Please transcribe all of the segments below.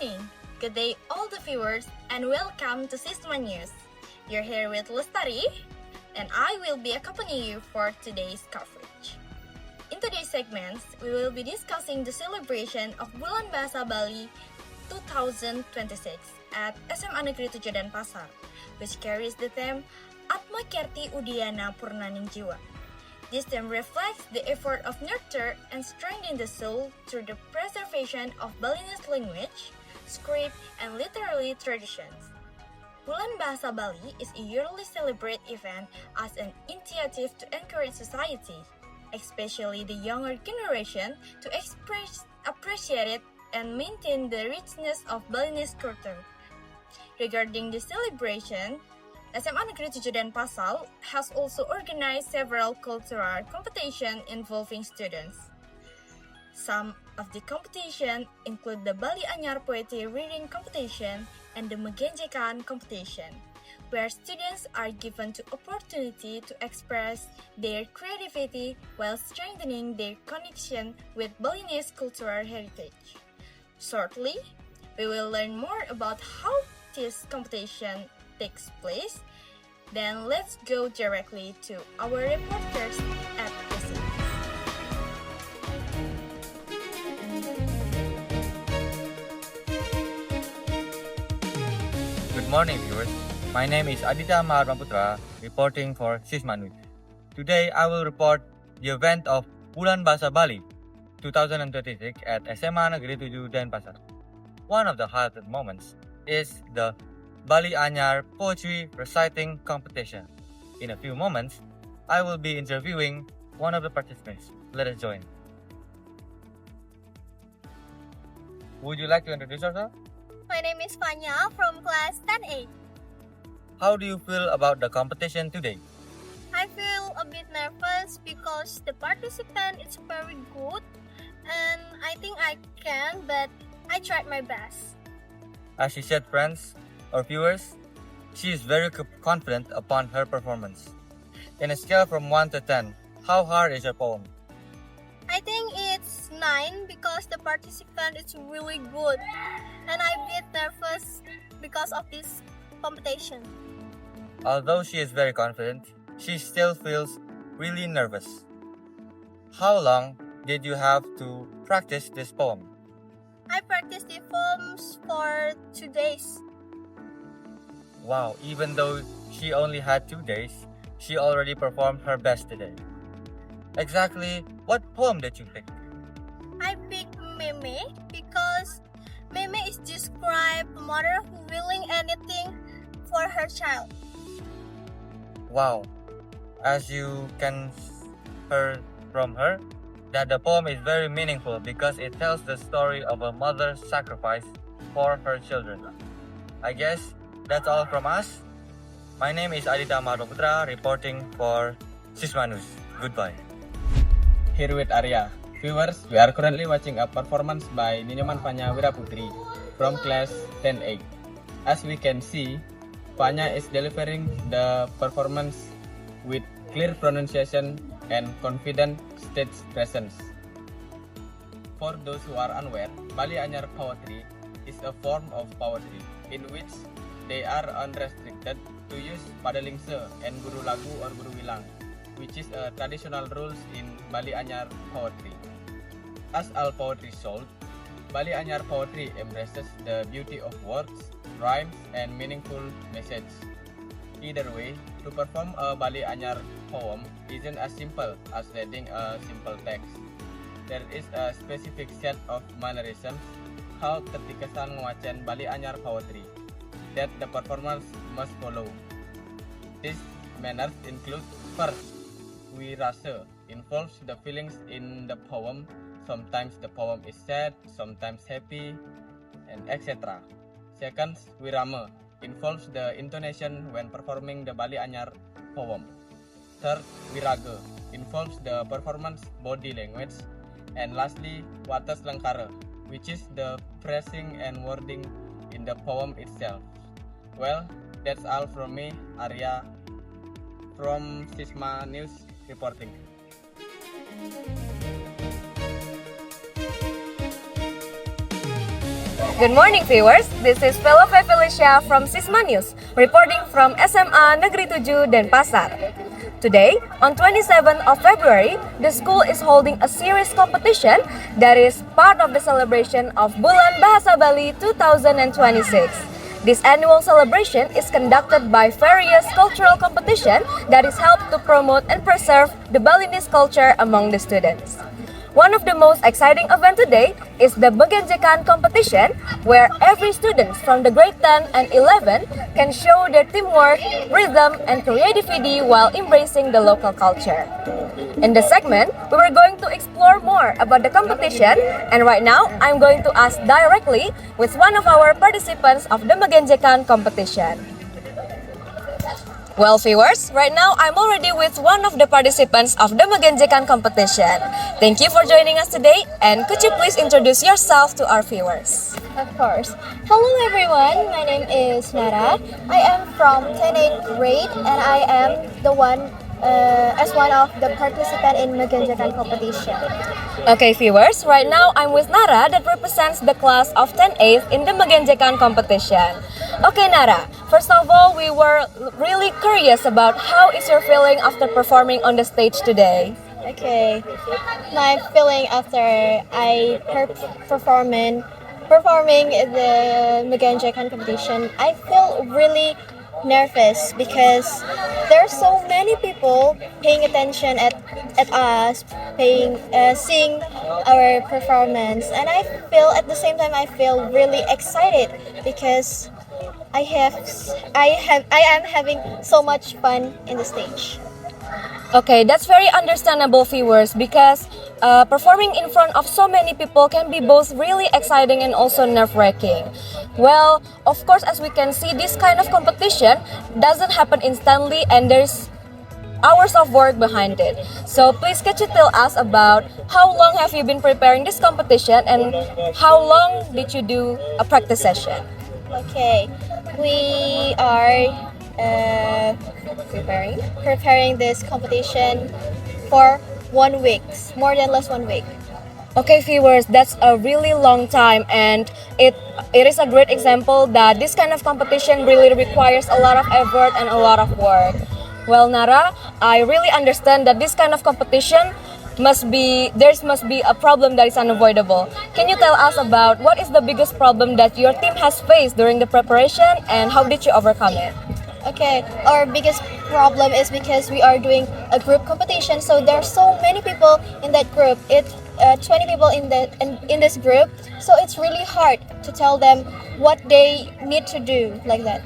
morning, good day all the viewers, and welcome to Sisma News. You're here with Lestari, and I will be accompanying you for today's coverage. In today's segments, we will be discussing the celebration of Bulan Bahasa Bali 2026 at SMA Negeri 7 Denpasar, which carries the theme Atma Kerti Udiana Purnaning Jiwa. This theme reflects the effort of nurture and strengthening the soul through the preservation of Balinese language, script, and literary traditions. Bulan Bahasa Bali is a yearly celebrated event as an initiative to encourage society, especially the younger generation, to appreciate it and maintain the richness of Balinese culture. Regarding the celebration, SMA Negeri 7 Denpasar has also organized several cultural competitions involving students. Some of the competition include the Bali Anyar Poetry Reading Competition and the Megenjekan Competition, where students are given the opportunity to express their creativity while strengthening their connection with Balinese cultural heritage. Shortly, we will learn more about how this competition takes place. Then let's go directly to our reporters at the scene. Good morning, viewers. My name is Aditya Maharmaputra, reporting for Sisma News. Today, I will report the event of Bulan Bahasa Bali 2026 at SMA Negeri 7 Denpasar. One of the highlighted moments is the Bali Anyar Poetry Reciting Competition. In a few moments, I will be interviewing one of the participants. Let us join. Would you like to introduce yourself? My name is Fanya from class 10A. How do you feel about the competition today? I feel a bit nervous because the participant is very good and I think I can, but I tried my best. As she said, friends or viewers, she is very confident upon her performance. In a scale from 1 to 10, how hard is your poem? I think it's 9 because the participant is really good and I'm a bit nervous because of this competition. Although she is very confident, she still feels really nervous. How long did you have to practice this poem? I practiced the poems for 2 days. Wow, even though she only had 2 days, she already performed her best today. Exactly what poem did you pick? I picked Meme because Meme is describe a mother who willing anything for her child. Wow, as you can hear from her, that the poem is very meaningful because it tells the story of a mother's sacrifice for her children. I guess that's all from us. My name is Aditya Maharmaputra, reporting for Sisma News. Goodbye. Here with Arya. Viewers, we are currently watching a performance by Ninyoman Fanya Wiraputri from class 10A. As we can see, Fanya is delivering the performance with clear pronunciation and confident stage presence. For those who are unaware, Bali Anyar poetry is a form of poetry in which they are unrestricted to use padalingse and guru lagu or guru wilang, which is a traditional rules in Bali Anyar poetry. As all poetry sold, Bali Anyar poetry embraces the beauty of words, rhymes, and meaningful message. Either way, to perform a Bali Anyar poem isn't as simple as reading a simple text. There is a specific set of mannerisms called ketikesan ngewacen Bali Anyar poetry that the performers must follow. These manners include: first, wirase involves the feelings in the poem. Sometimes the poem is sad, sometimes happy, and etc. Second, wirama involves the intonation when performing the Bali Anyar poem. Third, wiraga involves the performance body language. And lastly, watas lengkara, which is the phrasing and wording in the poem itself. Well, that's all from me, Arya, from Sisma News reporting. Good morning, viewers. This is fellow Felicia from Sisma News, reporting from SMA Negeri 7 Denpasar. Today, on 27th of February, the school is holding a series competition that is part of the celebration of Bulan Bahasa Bali 2026. This annual celebration is conducted by various cultural competition that is helped to promote and preserve the Balinese culture among the students. One of the most exciting events today is the Megenjekan competition, where every student from the grade 10 and 11 can show their teamwork, rhythm, and creativity while embracing the local culture. In this segment, we were going to explore more about the competition, and right now, I'm going to ask directly with one of our participants of the Megenjekan competition. Well, viewers, right now I'm already with one of the participants of the Megenjekan competition. Thank you for joining us today, and could you please introduce yourself to our viewers? Of course. Hello everyone, my name is Nara. I am from 10th grade and I am the one as one of the participant in Megenjekan competition. Okay, viewers, right now I'm with Nara that represents the class of 10th in the Megenjekan competition. Okay, Nara, first of all, we were really curious about how is your feeling after performing on the stage today? Okay, my feeling after I performing the Megenjekan competition, I feel really nervous because there are so many people paying attention at us, seeing our performance, and I feel at the same time I feel really excited because I am having so much fun in the stage. Okay, that's very understandable, viewers, because performing in front of so many people can be both really exciting and also nerve-wracking. Well, of course, as we can see, this kind of competition doesn't happen instantly, and there's hours of work behind it. So please could you tell us about how long have you been preparing this competition and how long did you do a practice session? Okay, we are preparing this competition for 1 week, more than less 1 week. Okay, viewers, that's a really long time, and it is a great example that this kind of competition really requires a lot of effort and a lot of work. Well, Nara, I really understand that this kind of competition must be a problem that is unavoidable. Can you tell us about what is the biggest problem that your team has faced during the preparation and how did you overcome it? Okay, our biggest problem is because we are doing a group competition, so there are so many people in that group. It's 20 people in this group, so it's really hard to tell them what they need to do like that.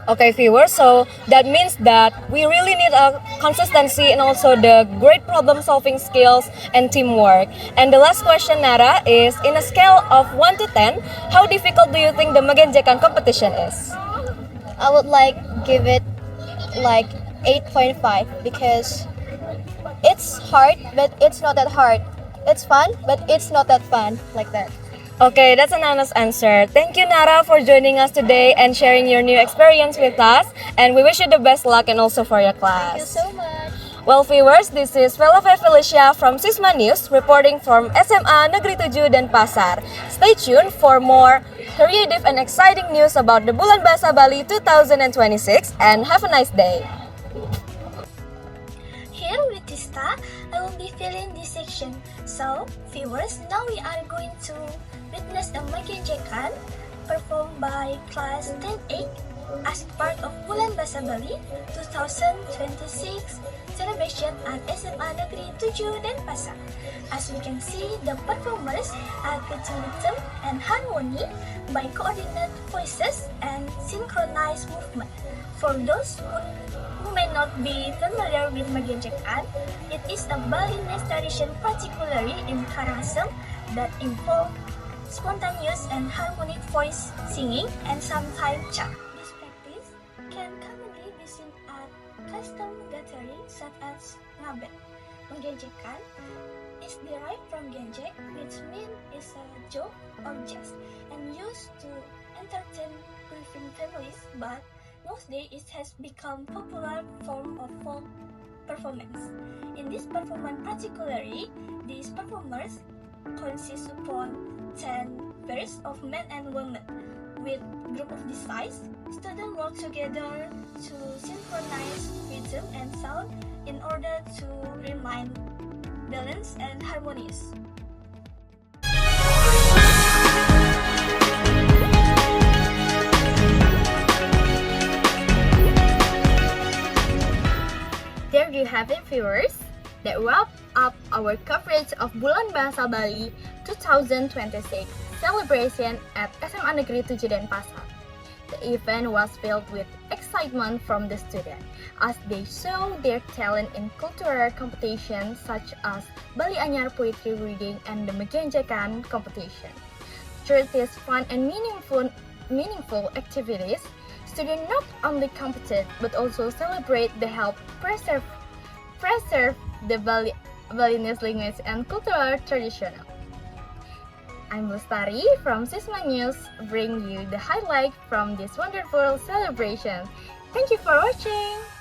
Okay, viewers, so that means that we really need a consistency and also the great problem solving skills and teamwork. And the last question, Nara, is in a scale of 1 to 10, how difficult do you think the Megenjekan competition is? I would like give it like 8.5 because it's hard, but it's not that hard. It's fun, but it's not that fun like that. Okay, that's an honest answer. Thank you, Nara, for joining us today and sharing your new experience with us. And we wish you the best luck and also for your class. Thank you so much. Well, viewers, this is Felicia from Sisma News reporting from SMA Negeri 7 Denpasar. Stay tuned for more creative and exciting news about the Bulan Bahasa Bali 2026 and have a nice day. Here with Tista, I will be filling this section. So, viewers, now we are going to witness a Megenjekan performed by class 10A as part of Bulan Bahasa Bali 2026 celebration at SMA Negeri 7 Denpasar. As we can see, the performers are creating rhythm and harmony by coordinated voices and synchronized movement. For those who may not be familiar with Megenjekan, it is a Balinese tradition, particularly in Karangasem, that involve spontaneous and harmonic voice singing and sometimes chant. This practice can commonly be seen at custom gatherings such as ngabet. Menggenjekan is derived from genjek, which means is a joke or jest, and used to entertain grieving families, but nowadays it has become popular form of folk performance. In this performance particularly, these performers consist upon 10 very choirs of men and women. With group of this size, students work together to synchronize rhythm and sound in order to remain balanced and harmonious. There you have it, viewers. That wrap up our coverage of Bulan Bahasa Bali 2026 celebration at SMA Negeri 7 Denpasar. The event was filled with excitement from the students as they show their talent in cultural competitions such as Bali Anyar poetry reading and the Megenjekan competition. Through these fun and meaningful activities, students not only competed but also celebrate the help preserve the Balinese language and cultural tradition. I'm Lestari from Sisma News, bring you the highlight from this wonderful celebration. Thank you for watching.